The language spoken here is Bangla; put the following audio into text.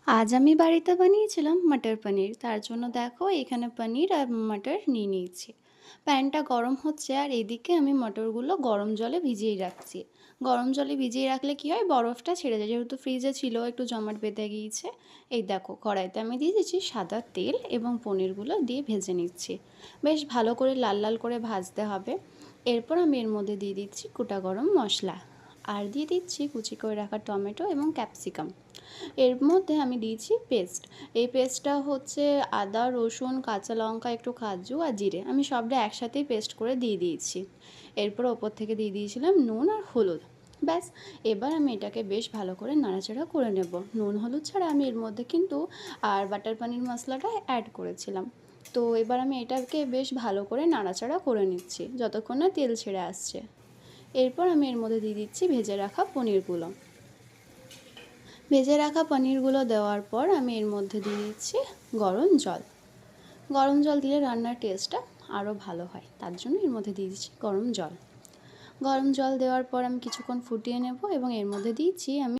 আজ আমি বাড়িতে বানিয়েছিলাম মটর পনির। তার জন্য দেখো এখানে পনির আর মটর নিয়ে নিয়েছি। প্যানটা গরম হচ্ছে আর এদিকে আমি মটরগুলো গরম জলে ভিজিয়ে রাখছি। গরম জলে ভিজিয়ে রাখলে কি হয়, বরফটা ছেড়ে যায়, যেহেতু ফ্রিজে ছিল একটু জমাট বেঁধে গিয়েছে। এই দেখো কড়াইতে আমি দিয়ে দিচ্ছি সাদা তেল এবং পনিরগুলো দিয়ে ভেজে নিচ্ছি। বেশ ভালো করে লাল লাল করে ভাজতে হবে। এরপর আমি এর মধ্যে দিয়ে দিচ্ছি গোটা গরম মশলা, আর দিয়ে দিচ্ছি কুচি করে রাখা টমেটো এবং ক্যাপসিকাম। এর মধ্যে আমি দিয়েছি পেস্ট। এই পেস্টটা হচ্ছে আদা, রসুন, কাঁচা লঙ্কা, একটু কাজু আর জিরে, আমি সবটা একসাথেই পেস্ট করে দিয়ে দিয়েছি। এরপর ওপর থেকে দিয়ে দিয়েছিলাম নুন আর হলুদ। ব্যাস, এবার আমি এটাকে বেশ ভালো করে নাড়াচাড়া করে নেব। নুন হলুদ ছাড়া আমি এর মধ্যে কিন্তু আর বাটার পানির মশলাটা অ্যাড করেছিলাম। তো এবার আমি এটাকে বেশ ভালো করে নাড়াচাড়া করে নিচ্ছি যতক্ষণ না তেল ছেড়ে আসছে। এরপর আমি এর মধ্যে দিয়ে দিচ্ছি ভেজে রাখা পনিরগুলো। ভেজে রাখা পনিরগুলো দেওয়ার পর আমি এর মধ্যে দিয়ে দিচ্ছি গরম জল। গরম জল দিলে রান্নার টেস্টটা আরও ভালো হয়, তার জন্য এর মধ্যে দিয়ে দিচ্ছি গরম জল। গরম জল দেওয়ার পর আমি কিছুক্ষণ ফুটিয়ে নেব এবং এর মধ্যে দিয়েছি আমি